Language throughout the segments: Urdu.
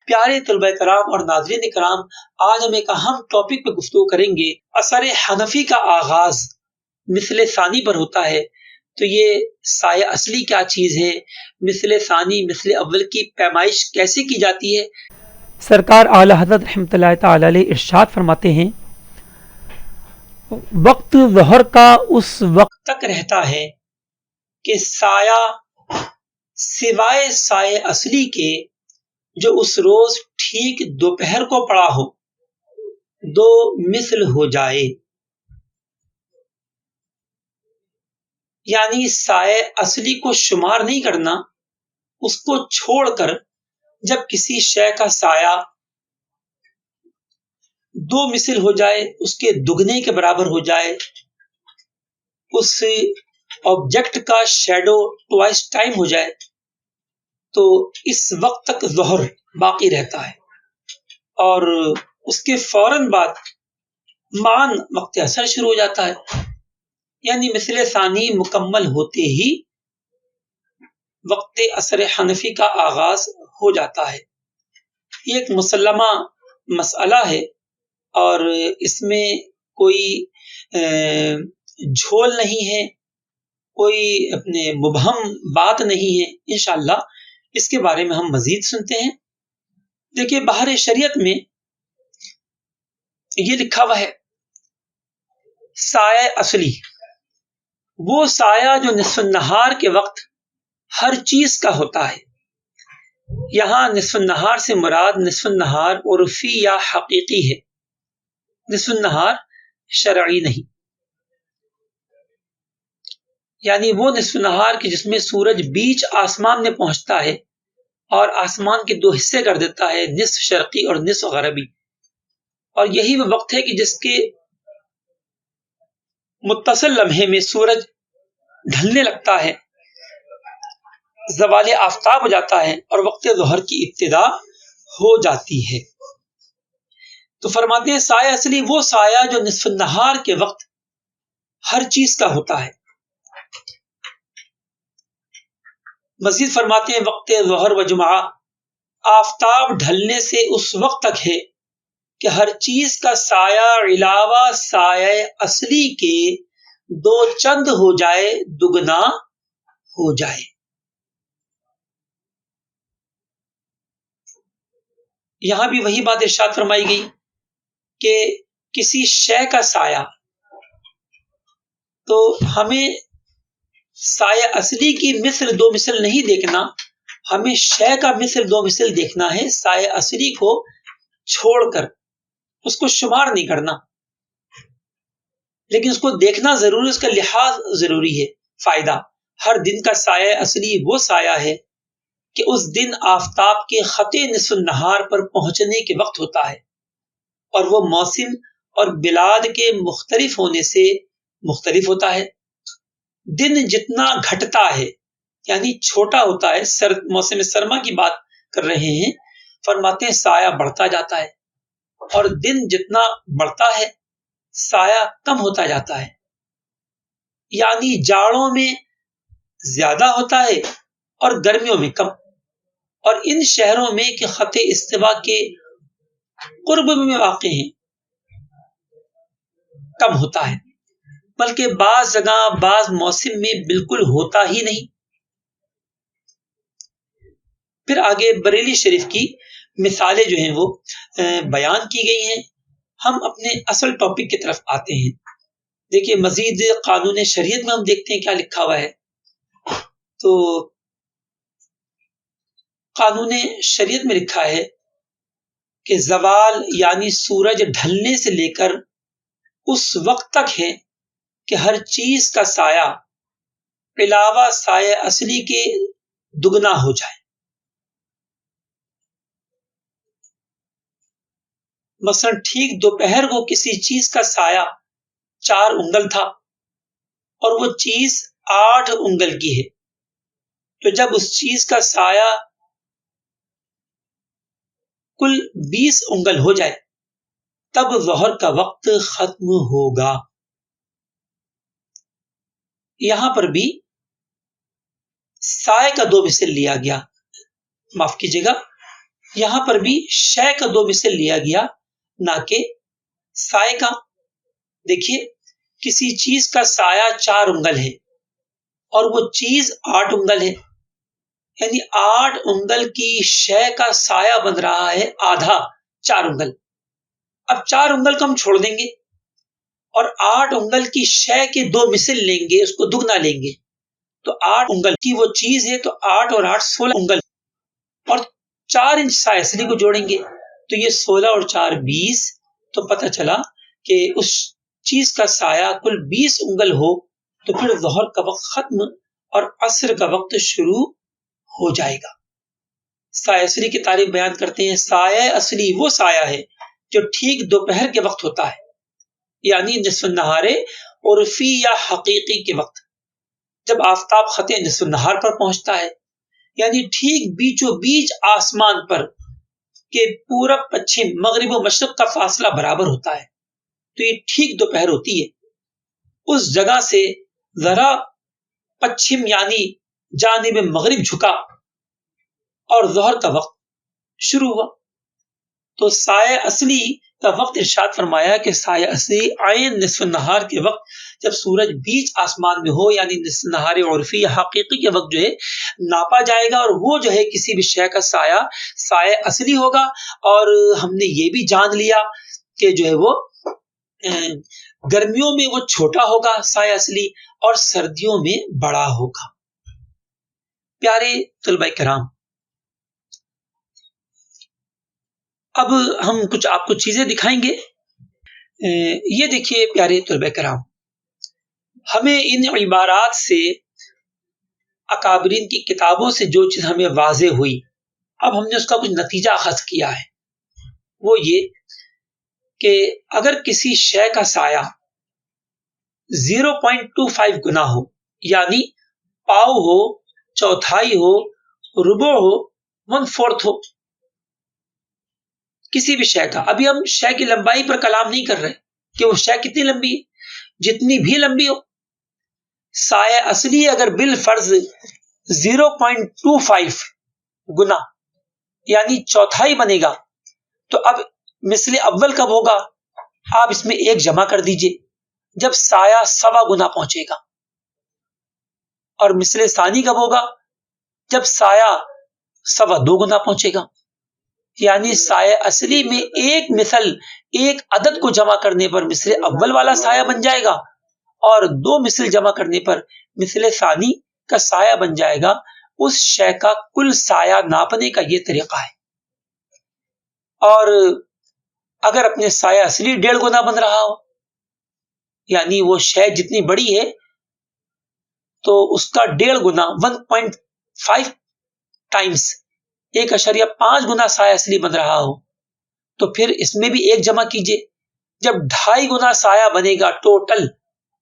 پیارے طلبہ کرام اور ناظرین کرام، آج ہم ایک اہم ٹاپک پہ گفتگو کریں گے۔ اثر حنفی کا آغاز مثل ثانی پر ہوتا ہے، تو یہ سایہ اصلی کیا چیز ہے؟ مثل ثانی مثل اول کی پیمائش کیسے کی جاتی ہے؟ سرکار اعلی حضرت رحمۃ اللہ تعالی علیہ ارشاد فرماتے ہیں، وقت ظہر کا اس وقت تک رہتا ہے کہ سایہ سوائے سایہ اصلی کے جو اس روز ٹھیک دوپہر کو پڑا ہو دو مثل ہو جائے، یعنی سایہ اصلی کو شمار نہیں کرنا، اس کو چھوڑ کر جب کسی شے کا سایہ دو مثل ہو جائے، اس کے دگنے کے برابر ہو جائے، اس آبجیکٹ کا شیڈو ٹوائس ٹائم ہو جائے، تو اس وقت تک ظہر باقی رہتا ہے، اور اس کے فوراً بعد معاً وقت اثر شروع ہو جاتا ہے، یعنی مثل ثانی مکمل ہوتے ہی وقت اثر حنفی کا آغاز ہو جاتا ہے۔ یہ ایک مسلمہ مسئلہ ہے اور اس میں کوئی جھول نہیں ہے، کوئی اپنے مبہم بات نہیں ہے۔ انشاءاللہ اس کے بارے میں ہم مزید سنتے ہیں۔ دیکھیے، بحر شریعت میں یہ لکھا ہوا ہے، سایہ اصلی وہ سایہ جو نصف النہار کے وقت ہر چیز کا ہوتا ہے۔ یہاں نصف النہار سے مراد نصف النہار عرفی یا حقیقی ہے، نصف النہار شرعی نہیں، یعنی وہ نصف النہار کی جس میں سورج بیچ آسمان میں پہنچتا ہے اور آسمان کے دو حصے کر دیتا ہے، نصف شرقی اور نصف غربی، اور یہی وہ وقت ہے کہ جس کے متصل لمحے میں سورج ڈھلنے لگتا ہے، زوال آفتاب ہو جاتا ہے اور وقت ظہر کی ابتدا ہو جاتی ہے۔ تو فرماتے ہیں سایہ اصلی وہ سایہ جو نصف النہار کے وقت ہر چیز کا ہوتا ہے۔ مزید فرماتے ہیں وقت ظہر و جمعہ آفتاب ڈھلنے سے اس وقت تک ہے کہ ہر چیز کا سایہ علاوہ سایہ اصلی کے دو چند ہو جائے، دگنا ہو جائے۔ یہاں بھی وہی بات ارشاد فرمائی گئی کہ کسی شے کا سایہ، تو ہمیں سایہ اصلی کی مثل دو مثل نہیں دیکھنا، ہمیں شے کا مثل دو مثل دیکھنا ہے، سایہ اصلی کو چھوڑ کر اس کو شمار نہیں کرنا، لیکن اس کو دیکھنا ضروری، اس کا لحاظ ضروری ہے۔ فائدہ، ہر دن کا سایہ اصلی وہ سایہ ہے کہ اس دن آفتاب کے خط نصف النہار پر پہنچنے کے وقت ہوتا ہے، اور وہ موسم اور بلاد کے مختلف ہونے سے مختلف ہوتا ہے۔ دن جتنا گھٹتا ہے یعنی چھوٹا ہوتا ہے، موسم سرما کی بات کر رہے ہیں، فرماتے ہیں سایہ بڑھتا جاتا ہے، اور دن جتنا بڑھتا ہے سایہ کم ہوتا جاتا ہے، یعنی جاڑوں میں زیادہ ہوتا ہے اور گرمیوں میں کم، اور ان شہروں میں کہ خط استوا کے قرب میں واقع ہیں کم ہوتا ہے، بلکہ بعض جگہ بعض موسم میں بالکل ہوتا ہی نہیں۔ پھر آگے بریلی شریف کی مثالیں جو ہیں وہ بیان کی گئی ہیں۔ ہم اپنے اصل ٹاپک کی طرف آتے ہیں۔ دیکھیے، مزید قانون شریعت میں ہم دیکھتے ہیں کیا لکھا ہوا ہے۔ تو قانون شریعت میں لکھا ہے کہ زوال یعنی سورج ڈھلنے سے لے کر اس وقت تک ہے کہ ہر چیز کا سایہ علاوہ سایہ اصلی کے دگنا ہو جائے۔ مثلا ٹھیک دوپہر کو کسی چیز کا سایہ 4 انگل تھا اور وہ چیز 8 انگل کی ہے، تو جب اس چیز کا سایہ کل 20 انگل ہو جائے تب ظہر کا وقت ختم ہوگا۔ یہاں پر بھی سائے کا 2 مثل لیا گیا، معاف کیجیے گا، یہاں پر بھی شے کا 2 مثل لیا گیا نہ کہ سائے کا. دیکھیے کسی چیز کا سایہ 4 انگل ہے اور وہ چیز 8 انگل ہے، یعنی 8 انگل کی شے کا سایہ بن رہا ہے آدھا 4 انگل. اب 4 انگل کو ہم چھوڑ دیں گے اور 8 انگل کی شے کے 2 مثل لیں گے، اس کو دگنا لیں گے تو 8 انگل کی وہ چیز ہے تو 8 اور 8 16 انگل اور 4 انچ سایہ اصلی کو جوڑیں گے تو یہ 16 اور 4 20. تو پتہ چلا کہ اس چیز کا سایہ کل 20 انگل ہو تو پھر ظہر کا وقت ختم اور عصر کا وقت شروع ہو جائے گا. سایہ اصلی کی تعریف بیان کرتے ہیں. سایہ اصلی وہ سایہ ہے جو ٹھیک دوپہر کے وقت ہوتا ہے، یعنی نصف النہار عرفی یا حقیقی کے وقت، جب آفتاب خط نصف النہار پر پہنچتا ہے، یعنی ٹھیک بیچوں بیچ آسمان پر کہ پورب پچھم مغرب و مشرق کا فاصلہ برابر ہوتا ہے تو یہ ٹھیک دوپہر ہوتی ہے. اس جگہ سے ذرا پچھم یعنی جانب مغرب جھکا اور ظہر کا وقت شروع ہوا. تو سایہ اصلی کا وقت ارشاد فرمایا کہ سایہ اصلی عین نصف النہار کے وقت جب سورج بیچ آسمان میں ہو، یعنی نصف النہار عرفی یا حقیقی کے وقت جو ہے ناپا جائے گا اور وہ جو ہے کسی بھی شے کا سایہ سایہ اصلی ہوگا. اور ہم نے یہ بھی جان لیا کہ جو ہے وہ گرمیوں میں وہ چھوٹا ہوگا سایہ اصلی اور سردیوں میں بڑا ہوگا. پیارے طلبہ کرام، اب ہم کچھ آپ کو چیزیں دکھائیں گے. یہ دیکھیے پیارے طلبہ کرام، ہمیں ان عبارات سے اکابرین کی کتابوں سے جو چیز ہمیں واضح ہوئی، اب ہم نے اس کا کچھ نتیجہ اخذ کیا ہے. وہ یہ کہ اگر کسی شے کا سایہ 0.25 گنا ہو، یعنی پاؤ ہو، چوتھائی ہو، ربع ہو، 1/4 ہو کسی بھی شے کا. ابھی ہم شے کی لمبائی پر کلام نہیں کر رہے کہ وہ شے کتنی لمبی ہے، جتنی بھی لمبی ہو. سایہ اصلی اگر بالفرض 0.25 گنا یعنی چوتھائی بنے گا تو اب مثل اول کب ہوگا؟ آپ اس میں 1 جمع کر دیجئے جب سایہ 1.25 گنا پہنچے گا. اور مثل ثانی کب ہوگا؟ جب سایہ 2.25 گنا پہنچے گا. یعنی سایہ اصلی میں ایک مثل ایک عدد کو جمع کرنے پر مثل اول والا سایہ بن جائے گا اور 2 مثل جمع کرنے پر مثل ثانی کا سایہ بن جائے گا. اس شے کا کل سایہ ناپنے کا یہ طریقہ ہے. اور اگر اپنے سایہ اصلی 1.5 گنا بن رہا ہو، یعنی وہ شے جتنی بڑی ہے تو اس کا 1.5 گنا 1.5 ٹائمز 1.5 گنا سایہ اصلی بن رہا ہو تو پھر اس میں بھی 1 جمع کیجئے. جب 2.5 گنا سایہ بنے گا ٹوٹل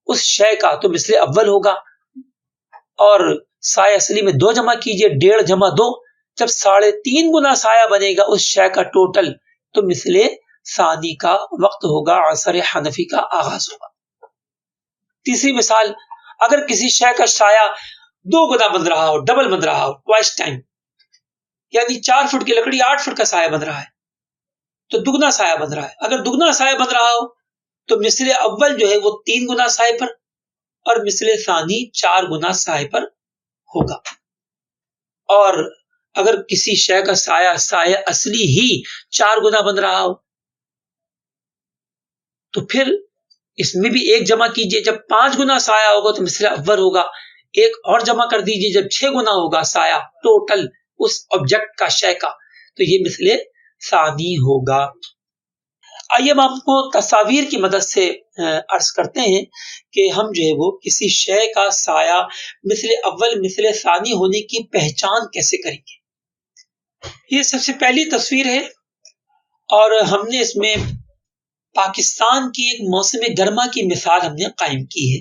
اس شے کا تو مثل اول ہوگا. اور سایہ اصلی میں 2 جمع کیجئے، 1.5 جمع 2. جب 3.5 گنا سایہ بنے گا اس شے کا ٹوٹل تو مثل ثانی کا وقت ہوگا، عصر حنفی کا آغاز ہوگا. تیسری مثال، اگر کسی شے کا سایہ 2 گنا بن رہا ہو، ڈبل بن رہا ہو، ٹوائس ٹائم، یعنی 4 فٹ کی لکڑی 8 فٹ کا سایہ بن رہا ہے تو دگنا سایہ بن رہا ہے. اگر دگنا سایہ بن رہا ہو تو مثل اول جو ہے وہ 3 گنا سایہ پر اور مثل ثانی 4 گنا سایہ پر ہوگا. اور اگر کسی شے کا سایہ اصلی ہی 4 گنا بن رہا ہو تو پھر اس میں بھی 1 جمع کیجئے. جب 5 گنا سایہ ہوگا تو مثل اول ہوگا. 1 اور جمع کر دیجئے جب 6 گنا ہوگا سایہ ٹوٹل اس آبجیکٹ کا شے کا تو یہ مثل ثانی ہوگا. آئیے ہم آپ کو تصاویر کی مدد سے عرض کرتے ہیں کہ ہم جو ہے وہ کسی شے کا سایہ مثل اول مثل ثانی ہونے کی پہچان کیسے کریں گے. یہ سب سے پہلی تصویر ہے اور ہم نے اس میں پاکستان کی ایک موسم گرما کی مثال ہم نے قائم کی ہے.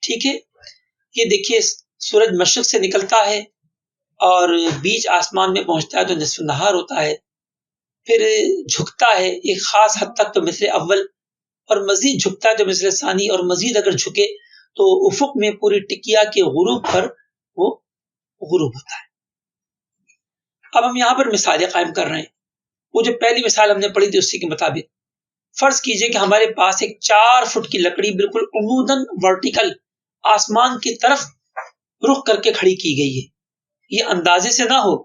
ٹھیک ہے، یہ دیکھیے سورج مشرق سے نکلتا ہے اور بیچ آسمان میں پہنچتا ہے تو نصف نہار ہوتا ہے، پھر جھکتا ہے ایک خاص حد تک تو مثل اول اور مزید جھکتا ہے تو مثل ثانی اور مزید اگر جھکے تو افق میں پوری ٹکیا کے غروب پر وہ غروب ہوتا ہے. اب ہم یہاں پر مثالیں قائم کر رہے ہیں. وہ جو پہلی مثال ہم نے پڑھی تھی اسی کے مطابق فرض کیجئے کہ ہمارے پاس ایک 4 فٹ کی لکڑی بالکل عموداً ورٹیکل آسمان کی طرف رخ کر کے کھڑی کی گئی ہے. یہ اندازے سے نہ ہو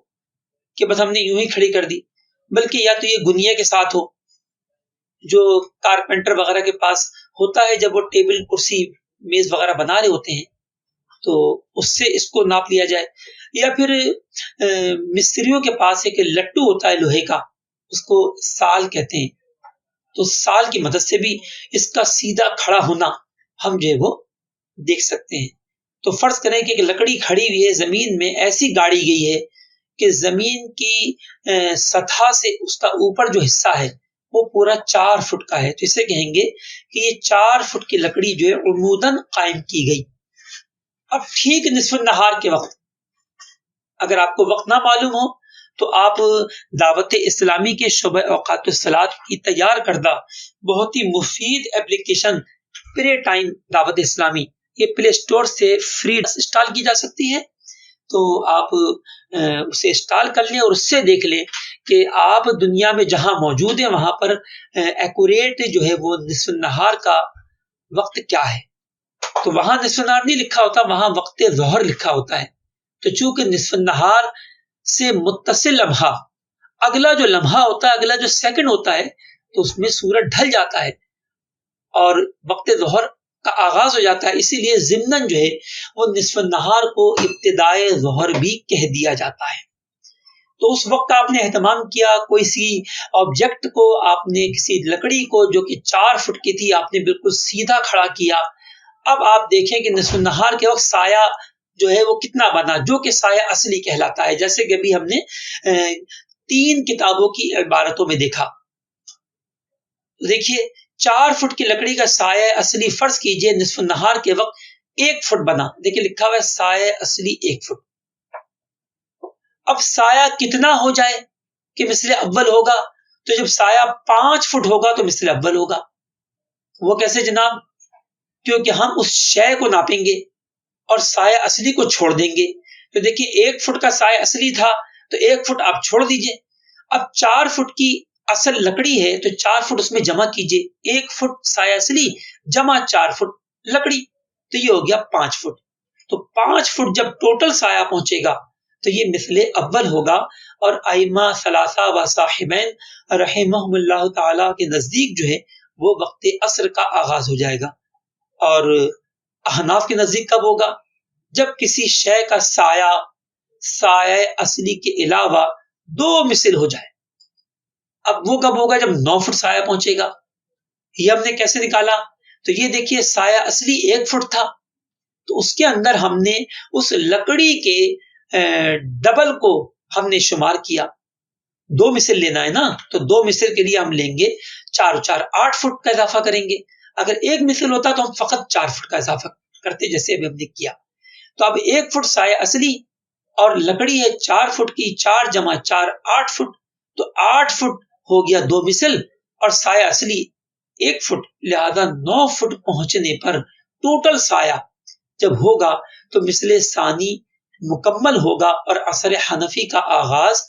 کہ بس ہم نے یوں ہی کھڑی کر دی، بلکہ یا تو یہ گنیا کے ساتھ ہو جو کارپینٹر وغیرہ کے پاس ہوتا ہے جب وہ ٹیبل کرسی میز وغیرہ بنا رہے ہوتے ہیں تو اس سے اس کو ناپ لیا جائے، یا پھر مستریوں کے پاس ایک لٹو ہوتا ہے لوہے کا، اس کو سال کہتے ہیں، تو سال کی مدد سے بھی اس کا سیدھا کھڑا ہونا ہم جو ہے وہ دیکھ سکتے ہیں. تو فرض کریں کہ ایک لکڑی کھڑی ہوئی ہے زمین میں، ایسی گاڑی گئی ہے کہ زمین کی سطح سے اس کا اوپر جو حصہ ہے وہ پورا 4 فٹ کا ہے، تو اسے کہیں گے کہ یہ 4 فٹ کی لکڑی جو ہے عموداً قائم کی گئی. اب ٹھیک نصف النہار کے وقت اگر آپ کو وقت نہ معلوم ہو تو آپ دعوت اسلامی کے شعبہ اوقات الصلاۃ کی تیار کردہ بہت ہی مفید اپلیکیشن پرے ٹائم دعوت اسلامی، یہ پلے اسٹور سے فری انسٹال کی جا سکتی ہے، تو آپ اسے انسٹال کر لیں اور اس سے دیکھ لیں کہ آپ دنیا میں جہاں موجود ہیں وہاں پر ایکوریٹ جو ہے وہ نصف النہار کا وقت کیا ہے. تو وہاں نصف النہار نہیں لکھا ہوتا، وہاں وقت ظہر لکھا ہوتا ہے. تو چونکہ نصف النہار سے متصل لمحہ اگلا جو لمحہ ہوتا ہے، اگلا جو سیکنڈ ہوتا ہے، تو اس میں سورج ڈھل جاتا ہے اور وقت ظہر کا آغاز ہو جاتا ہے. اسی لیے ضمناً جو ہے وہ نصف النہار کو ابتدائے ظہر بھی کہہ دیا جاتا ہے. تو اس وقت آپ نے اہتمام کیا، کوئی سی آبجیکٹ کو آپ نے کسی لکڑی کو جو کہ 4 فٹ کی تھی آپ نے بالکل سیدھا کھڑا کیا. اب آپ دیکھیں کہ نصف النہار کے وقت سایہ جو ہے وہ کتنا بنا، جو کہ سایہ اصلی کہلاتا ہے، جیسے کہ ابھی ہم نے 3 کتابوں کی عبارتوں میں دیکھا. دیکھیے 4 فٹ کی لکڑی کا سایہ اصلی فرض کیجئے نصف النہار کے وقت 1 فٹ بنا. دیکھیے لکھا ہوا ہے سایہ اصلی 1 فٹ. اب سایہ کتنا ہو جائے کہ مثل اول ہوگا، تو جب سایہ 5 فٹ ہوگا تو مثل اول ہوگا. وہ کیسے جناب؟ کیونکہ ہم اس شے کو ناپیں گے اور سایہ اصلی کو چھوڑ دیں گے. تو دیکھیے 1 فٹ کا سایہ اصلی تھا تو 1 فٹ آپ چھوڑ دیجئے. اب 4 فٹ کی اصل لکڑی ہے تو 4 فٹ اس میں جمع کیجئے. 1 فٹ سایہ اصلی جمع 4 فٹ لکڑی، تو یہ ہو گیا 5 فٹ. تو 5 فٹ جب ٹوٹل سایہ پہنچے گا تو یہ مثل اول ہوگا. اور ائمہ ثلاثہ و صاحبین رحمہم اللہ تعالی کے نزدیک جو ہے وہ وقت عصر کا آغاز ہو جائے گا. اور احناف کے نزدیک کب ہوگا؟ جب کسی شے کا سایہ اصلی کے علاوہ 2 مثل ہو جائے. اب وہ کب ہوگا؟ جب 9 فٹ سایہ پہنچے گا. یہ ہم نے کیسے نکالا؟ تو یہ دیکھیے سایہ اصلی 1 فٹ تھا تو اس کے اندر ہم نے اس لکڑی کے ڈبل کو ہم نے شمار کیا. 2 مثل لینا ہے نا، تو 2 مثل کے لیے ہم لیں گے 4 4 8 فٹ کا اضافہ کریں گے. اگر 1 مثل ہوتا تو ہم فقط 4 فٹ کا اضافہ کرتے جیسے ابھی ہم نے کیا. تو اب 1 فٹ سایہ اصلی اور لکڑی ہے 4 فٹ کی، 4 جمع 4 8 فٹ، تو 8 فٹ ہو گیا 2 مثل اور سایہ اصلی 1 فٹ، لہذا 9 فٹ پہنچنے پر ٹوٹل سایہ جب ہوگا تو مثل ثانی مکمل ہوگا اور عصر حنفی کا آغاز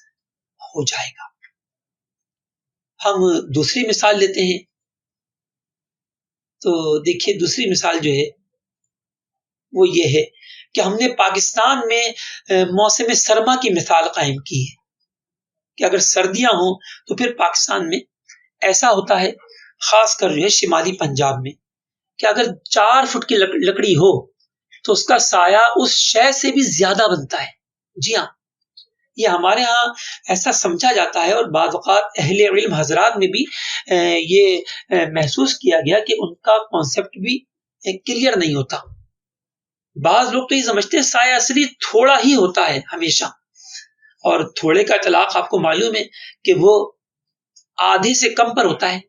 ہو جائے گا. ہم دوسری مثال لیتے ہیں. تو دیکھیے دوسری مثال جو ہے وہ یہ ہے کہ ہم نے پاکستان میں موسم سرما کی مثال قائم کی ہے کہ اگر سردیاں ہوں تو پھر پاکستان میں ایسا ہوتا ہے، خاص کر جو ہے شمالی پنجاب میں، کہ اگر 4 فٹ کی لکڑی ہو تو اس کا سایہ اس شے سے بھی زیادہ بنتا ہے. جی ہاں، یہ ہمارے ہاں ایسا سمجھا جاتا ہے اور بعض اوقات اہل علم حضرات میں بھی یہ محسوس کیا گیا کہ ان کا کانسیپٹ بھی کلیئر نہیں ہوتا. بعض لوگ تو یہ سمجھتے ہیں سایہ اصلی تھوڑا ہی ہوتا ہے ہمیشہ، اور تھوڑے کا اطلاق آپ کو معلوم ہے کہ وہ آدھے سے کم پر ہوتا ہے،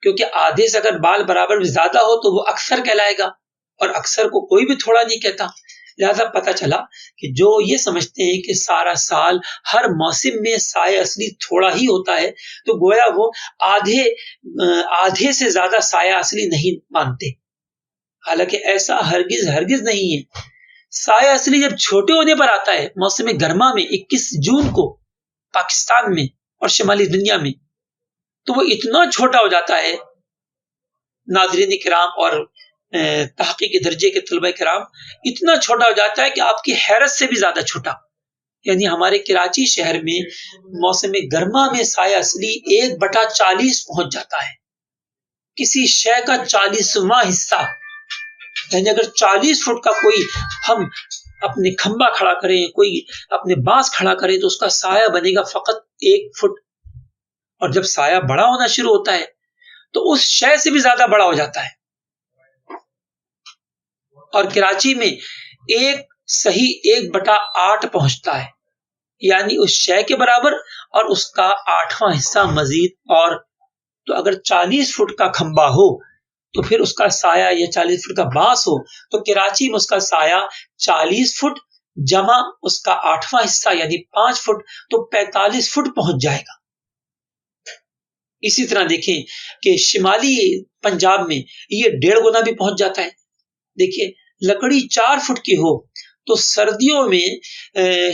کیونکہ آدھے سے اگر بال برابر میں زیادہ ہو تو وہ اکثر کہلائے گا اور اکثر کو کوئی بھی تھوڑا نہیں کہتا. لہذا پتہ چلا کہ جو یہ سمجھتے ہیں کہ سارا سال ہر موسم میں سایہ اصلی تھوڑا ہی ہوتا ہے تو گویا وہ آدھے سے زیادہ سایہ اصلی نہیں مانتے، حالانکہ ایسا ہرگز نہیں ہے. سایہ اصلی جب چھوٹے ہونے پر آتا ہے موسم گرما میں 21 جون کو پاکستان میں اور شمالی دنیا میں تو وہ اتنا چھوٹا ہو جاتا ہے ناظرین کرام اور تحقیق درجے کے طلبہ کرام، اتنا چھوٹا ہو جاتا ہے کہ آپ کی حیرت سے بھی زیادہ چھوٹا. یعنی ہمارے کراچی شہر میں موسم گرما میں سایہ اصلی 1/40 پہنچ جاتا ہے. کسی شے کا 40واں حصہ، یعنی اگر 40 فٹ کا کوئی ہم اپنے کھمبا کھڑا کریں، کوئی اپنے بانس کھڑا کریں تو اس کا سایہ بنے گا فقط 1 فٹ. اور جب سایہ بڑا ہونا شروع ہوتا ہے تو اس شے سے بھی زیادہ بڑا ہو جاتا ہے. اور کراچی میں 1/8 پہنچتا ہے، یعنی اس شے کے برابر اور اس کا 8واں حصہ مزید. اور تو اگر 40 فٹ کا کھمبا ہو تو پھر اس کا سایہ یا 40 فٹ کا بانس ہو تو کراچی میں اس کا سایہ 40 فٹ جمع اس کا 8واں حصہ یعنی 5 فٹ تو 45 فٹ پہنچ جائے گا. اسی طرح دیکھیں کہ شمالی پنجاب میں یہ 1.5 گنا بھی پہنچ جاتا ہے. دیکھیں لکڑی 4 فٹ کی ہو تو سردیوں میں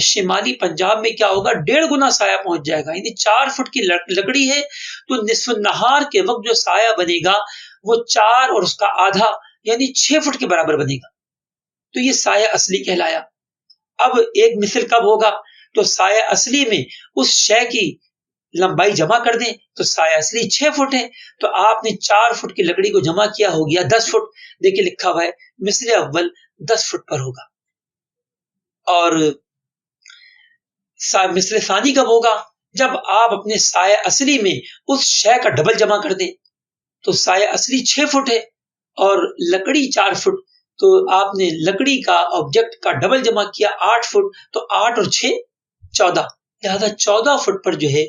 شمالی پنجاب میں کیا ہوگا، 1.5 گنا سایہ پہنچ جائے گا. یعنی 4 فٹ کی لکڑی ہے تو نصف النہار کے وقت جو سایہ بنے گا وہ 4 اور اس کا آدھا یعنی 6 فٹ کے برابر بنے گا. تو یہ سایہ اصلی کہلایا. اب ایک مثل کب ہوگا، تو سایہ اصلی میں اس شے کی لمبائی جمع کر دیں تو سایہ اصلی 6 فٹ ہے، تو آپ نے 4 فٹ کی لکڑی کو جمع کیا ہو گیا 10 فٹ. دیکھیں لکھا ہوا ہے مثل اول 10 فٹ پر ہوگا. اور مثل ثانی کب ہوگا، جب آپ اپنے سایہ اصلی میں اس شے کا ڈبل جمع کر دیں. تو سایہ اصلی 6 فٹ ہے اور لکڑی 4 فٹ، تو آپ نے لکڑی کا آبجیکٹ کا ڈبل جمع کیا 8 فٹ، تو 8 اور 6 14، لہذا 14 فٹ پر جو ہے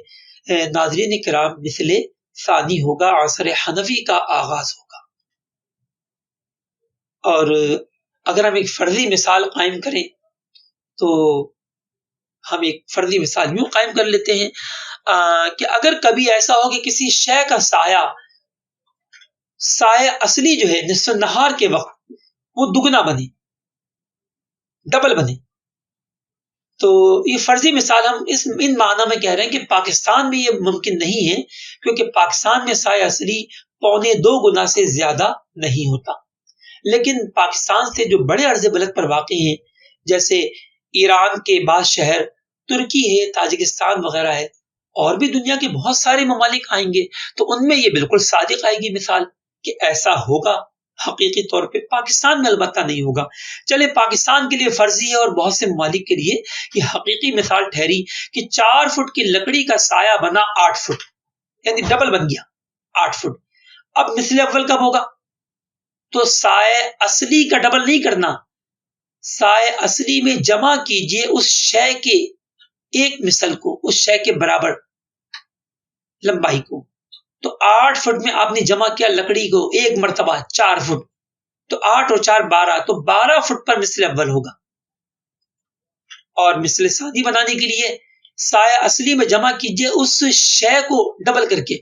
ناظرین کرام مثل ثانی ہوگا، عصر حنفی کا آغاز ہوگا. اور اگر ہم ایک فرضی مثال قائم کریں تو ہم ایک فرضی مثال یوں قائم کر لیتے ہیں کہ اگر کبھی ایسا ہو کہ کسی شے کا سایہ اصلی جو ہے نصف النہار کے وقت وہ دگنا بنے، ڈبل بنے، تو یہ فرضی مثال ہم ان معنی میں کہہ رہے ہیں کہ پاکستان میں یہ ممکن نہیں ہے، کیونکہ پاکستان میں سایہ اصلی 1.25 گنا سے زیادہ نہیں ہوتا. لیکن پاکستان سے جو بڑے عرض بلد پر واقع ہیں، جیسے ایران کے بعض شہر، ترکی ہے، تاجکستان وغیرہ ہے، اور بھی دنیا کے بہت سارے ممالک آئیں گے تو ان میں یہ بالکل صادق آئے گی مثال کہ ایسا ہوگا. حقیقی طور پہ پاکستان میں البتہ نہیں ہوگا. چلے پاکستان کے لیے فرضی ہے اور بہت سے ممالک کے لیے یہ حقیقی مثال ٹھہری کہ 4 فٹ کی لکڑی کا سایہ بنا 8 فٹ، یعنی ڈبل بن گیا 8 فٹ. اب مثل اول کب ہوگا، تو سایہ اصلی کا ڈبل نہیں کرنا، سایہ اصلی میں جمع کیجئے اس شے کے ایک مثل کو، اس شے کے برابر لمبائی کو. تو 8 فٹ میں آپ نے جمع کیا لکڑی کو ایک مرتبہ 4 فٹ، تو 8 اور 4 12، تو 12 فٹ پر مثل اول ہوگا. اور مثل ثانی بنانے کے لیے سایہ اصلی میں جمع کیجئے اس شے کو ڈبل کر کے،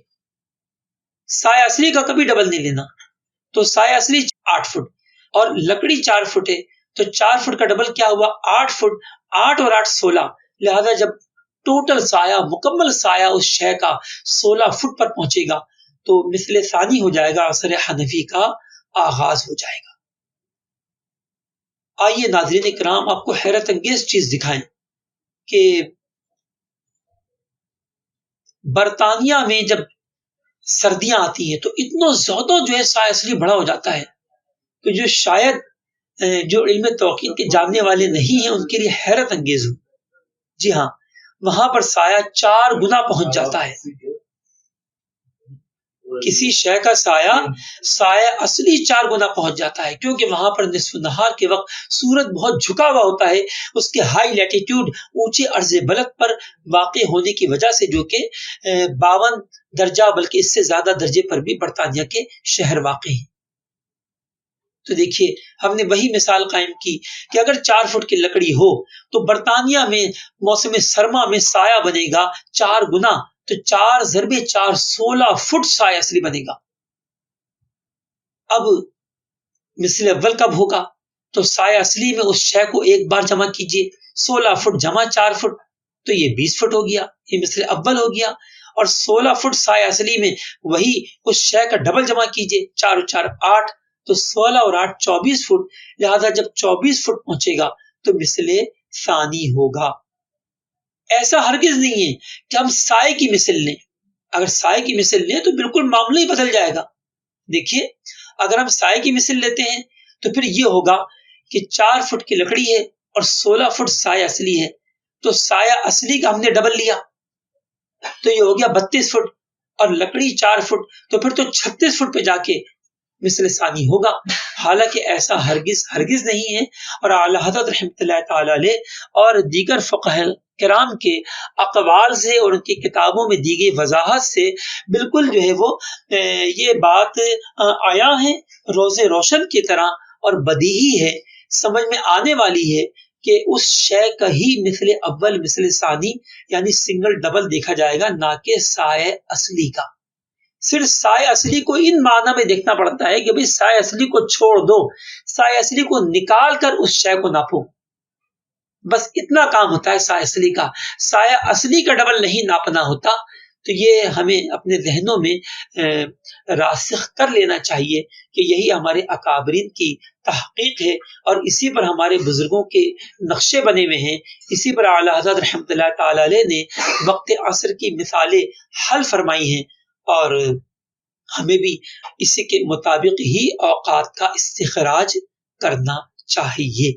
سایہ اصلی کا کبھی ڈبل نہیں لینا. تو سایہ اصلی 8 فٹ اور لکڑی 4 فٹ ہے، تو 4 فٹ کا ڈبل کیا ہوا 8 فٹ، 8 اور 8 16، لہذا جب ٹوٹل سایہ مکمل سایہ اس شے کا 16 فٹ پر پہنچے گا تو مثل ثانی ہو جائے گا، عصر حنفی کا آغاز ہو جائے گا. آئیے ناظرین کرام آپ کو حیرت انگیز چیز دکھائیں کہ برطانیہ میں جب سردیاں آتی ہیں تو اتنا زیادہ جو ہے سایہ اصلی بڑا ہو جاتا ہے کہ جو شاید جو علم توقیت کے جاننے والے نہیں ہیں ان کے لیے حیرت انگیز ہو. جی ہاں، وہاں پر سایہ 4 گنا پہنچ جاتا ہے. کسی شے کا سایہ اصلی 4 گنا پہنچ جاتا ہے، کیونکہ وہاں پر نصف نہار کے وقت سورج بہت جھکا ہوا ہوتا ہے، اس کے ہائی لیٹیٹیوڈ اونچے عرض بلد پر واقع ہونے کی وجہ سے، جو کہ 52 درجہ بلکہ اس سے زیادہ درجے پر بھی برطانیہ کے شہر واقع ہیں. تو دیکھیے ہم نے وہی مثال قائم کی کہ اگر 4 فٹ کی لکڑی ہو تو برطانیہ میں موسم سرما میں سایہ بنے گا 4 گنا، تو 4 ضرب 4 16 فٹ سایہ اصلی بنے گا. اب مثل اول کب ہوگا، تو سایہ اصلی میں اس شے کو ایک بار جمع کیجئے 16 فٹ جمع 4 فٹ، تو یہ 20 فٹ ہو گیا، یہ مثل اول ہو گیا، اور 16 فٹ سایہ اصلی میں وہی اس شے کا ڈبل جمع کیجئے، 4 اور 4 8، تو 16 اور 8 24 فٹ، لہذا جب 24 فٹ پہنچے گا تو مثل ثانی ہوگا۔ ایسا ہرگز نہیں ہے کہ ہم سائے کی مثل لیں، اگر سائے کی مثل لیں تو بالکل معاملہ ہی بدل جائے گا۔ دیکھیے اگر ہم سائے کی مثل لیتے ہیں تو پھر یہ ہوگا کہ 4 فٹ کی لکڑی ہے اور 16 فٹ سایہ اصلی ہے، تو سایہ اصلی کا ہم نے ڈبل لیا تو یہ ہو گیا 32 فٹ، اور لکڑی 4 فٹ، تو پھر تو 36 فٹ پہ جا کے مثل ثانی ہوگا۔ حالانکہ ایسا ہرگز نہیں ہے، اور اعلیٰ حضرت رحمۃ اللہ تعالی علیہ اور دیگر فقہاء کرام کے اقوال سے اور ان کی کتابوں میں دی گئی وضاحت سے بالکل جو ہے وہ یہ بات آیا ہے روز روشن کی طرح، اور بدیہی ہے، سمجھ میں آنے والی ہے کہ اس شے کا ہی مثل اول مثل ثانی یعنی سنگل ڈبل دیکھا جائے گا، نہ کہ سائے اصلی کا۔ صرف سائے اصلی کو ان معنی میں دیکھنا پڑتا ہے کہ بھئی سائے اصلی کو چھوڑ دو، سائے اصلی کو نکال کر اس شے کو ناپو، بس اتنا کام ہوتا ہے سائے اصلی کا، سایہ اصلی کا ڈبل نہیں ناپنا ہوتا۔ تو یہ ہمیں اپنے ذہنوں میں راسخ کر لینا چاہیے کہ یہی ہمارے اکابرین کی تحقیق ہے، اور اسی پر ہمارے بزرگوں کے نقشے بنے ہوئے ہیں، اسی پر اعلیٰ حضرت رحمۃ اللہ تعالی علیہ نے وقت عصر کی مثالیں حل فرمائی ہیں، اور ہمیں بھی اسی کے مطابق ہی اوقات کا استخراج کرنا چاہیے۔